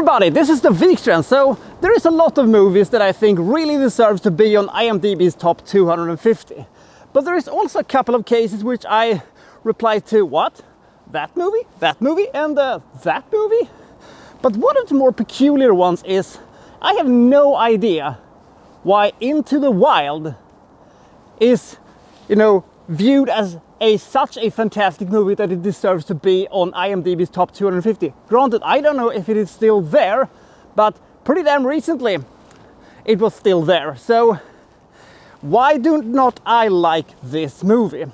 everybody, this is the Wikstrand. So there is a lot of movies that I think really deserves to be on IMDb's top 250. But there is also a couple of cases which I reply to, what? That movie, and that movie? But one of the more peculiar ones is, I have no idea why Into the Wild is, viewed as such a fantastic movie that it deserves to be on IMDb's top 250. Granted, I don't know if it is still there, but pretty damn recently it was still there. So why do not I like this movie?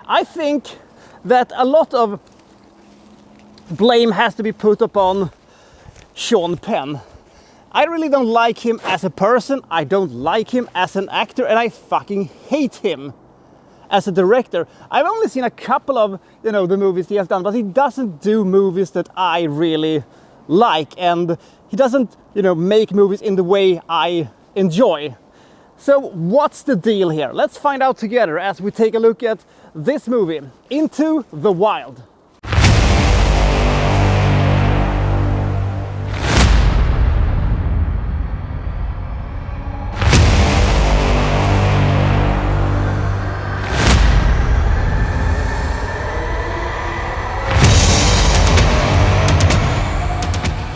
I think that a lot of blame has to be put upon Sean Penn. I really don't like him as a person, I don't like him as an actor, and I fucking hate him as a director. I've only seen a couple of, the movies he has done, but he doesn't do movies that I really like, and he doesn't, make movies in the way I enjoy. So what's the deal here? Let's find out together as we take a look at this movie, Into the Wild.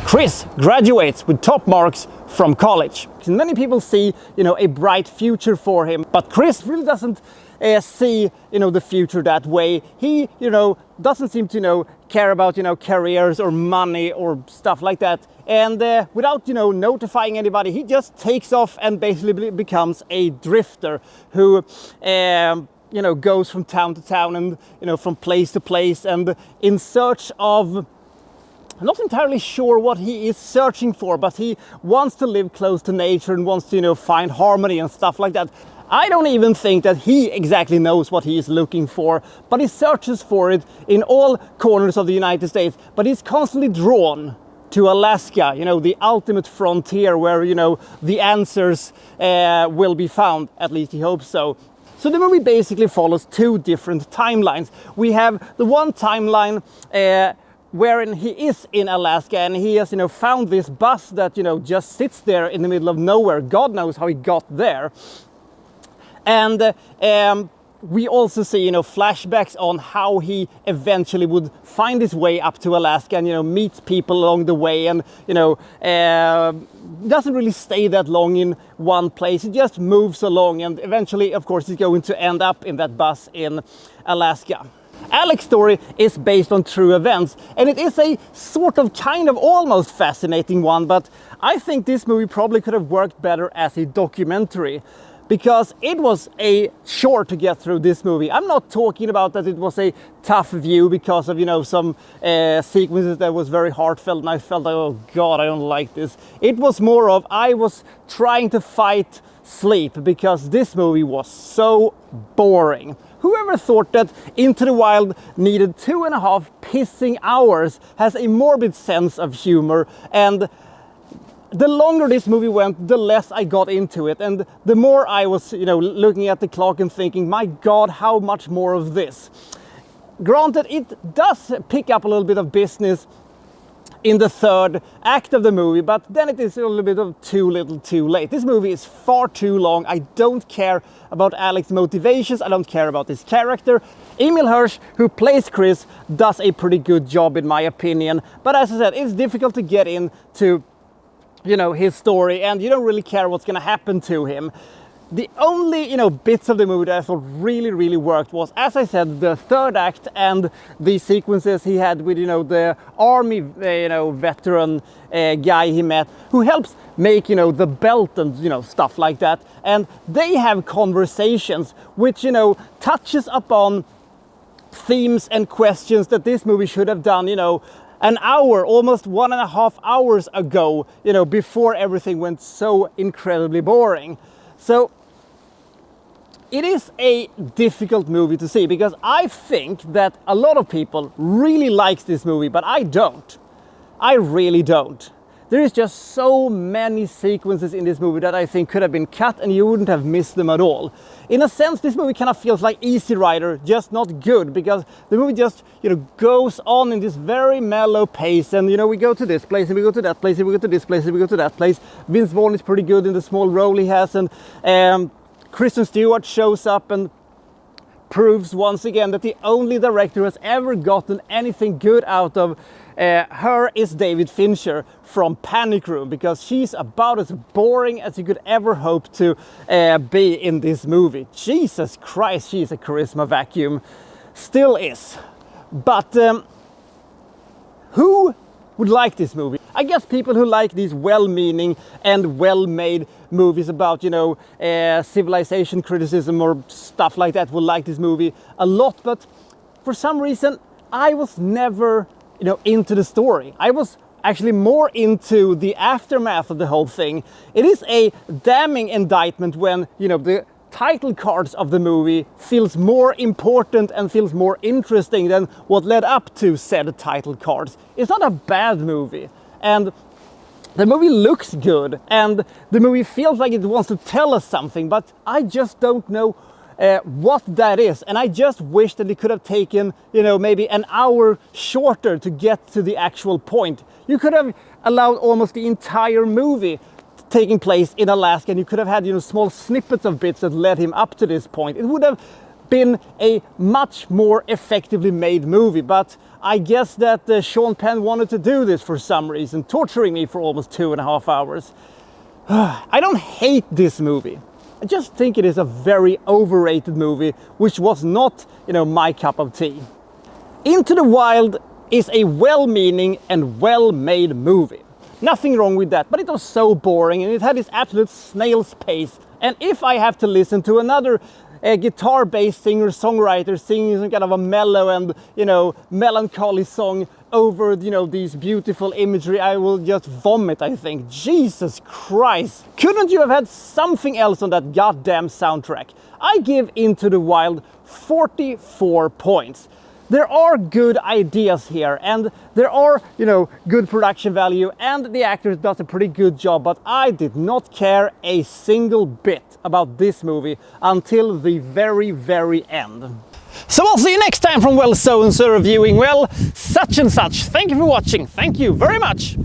Chris graduates with top marks from college. Many people see, a bright future for him, but Chris really doesn't see, the future that way. He, doesn't seem to, care about, careers or money or stuff like that. And without, notifying anybody, he just takes off and basically becomes a drifter who, goes from town to town and, from place to place and in search of, I'm not entirely sure what he is searching for, but he wants to live close to nature and wants to, find harmony and stuff like that. I don't even think that he exactly knows what he is looking for, but he searches for it in all corners of the United States. But he's constantly drawn to Alaska, the ultimate frontier where, the answers will be found. At least he hopes so. So the movie basically follows two different timelines. We have the one timeline wherein he is in Alaska and he has, found this bus that, just sits there in the middle of nowhere. God knows how he got there. And we also see, flashbacks on how he eventually would find his way up to Alaska and, meets people along the way and, doesn't really stay that long in one place. He just moves along and eventually, of course, he's going to end up in that bus in Alaska. Alex's story is based on true events, and it is a sort of kind of almost fascinating one, but I think this movie probably could have worked better as a documentary, because it was a chore to get through this movie. I'm not talking about that it was a tough view because of, some sequences that was very heartfelt and I felt like, oh God, I don't like this. It was more of, I was trying to fight sleep because this movie was so boring. Whoever thought that Into the Wild needed 2.5 pissing hours has a morbid sense of humor, and the longer this movie went, the less I got into it, and the more I was, looking at the clock and thinking, my God, how much more of this? Granted, it does pick up a little bit of business in the third act of the movie, but then it is a little bit of too little too late. This movie is far too long. I don't care about Alex's motivations, I don't care about his character. Emil Hirsch, who plays Chris, does a pretty good job in my opinion, but as I said, it's difficult to get into, his story, and you don't really care what's gonna happen to him. The only, bits of the movie that I thought really worked was, as I said, the third act and the sequences he had with, the army, veteran guy he met, who helps make, the belt and, stuff like that. And they have conversations which, touches upon themes and questions that this movie should have done, an hour, almost 1.5 hours ago, before everything went so incredibly boring. So it is a difficult movie to see because I think that a lot of people really like this movie, but I don't. I really don't. There is just so many sequences in this movie that I think could have been cut and you wouldn't have missed them at all. In a sense, this movie kind of feels like Easy Rider, just not good, because the movie just, goes on in this very mellow pace, and, we go to this place, and we go to that place, and we go to this place, and we go to that place. Vince Vaughn is pretty good in the small role he has, and Kristen Stewart shows up and proves once again that the only director who has ever gotten anything good out of her is David Fincher from Panic Room, because she's about as boring as you could ever hope to be in this movie. Jesus Christ, she's a charisma vacuum. Still is. But who would like this movie? I guess people who like these well-meaning and well-made movies about, civilization criticism or stuff like that will like this movie a lot. But for some reason, I was never, into the story. I was actually more into the aftermath of the whole thing. It is a damning indictment when, the title cards of the movie feels more important and feels more interesting than what led up to said title cards. It's not a bad movie, and the movie looks good, and the movie feels like it wants to tell us something, but I just don't know what that is, and I just wish that it could have taken, maybe an hour shorter to get to the actual point. You could have allowed almost the entire movie taking place in Alaska, and you could have had, small snippets of bits that led him up to this point. It would have been a much more effectively made movie, but I guess that Sean Penn wanted to do this for some reason, torturing me for almost 2.5 hours. I don't hate this movie. I just think it is a very overrated movie, which was not, my cup of tea. Into the Wild is a well-meaning and well-made movie. Nothing wrong with that, but it was so boring and it had this absolute snail's pace. And if I have to listen to another guitar-based singer-songwriter singing some kind of a mellow and, melancholy song over, these beautiful imagery, I will just vomit, I think. Jesus Christ! Couldn't you have had something else on that goddamn soundtrack? I give Into the Wild 44 points. There are good ideas here, and there are, good production value, and the actor does a pretty good job, but I did not care a single bit about this movie until the very, very end. So I'll see you next time from, well, so-and-so reviewing, well, such and such. Thank you for watching. Thank you very much.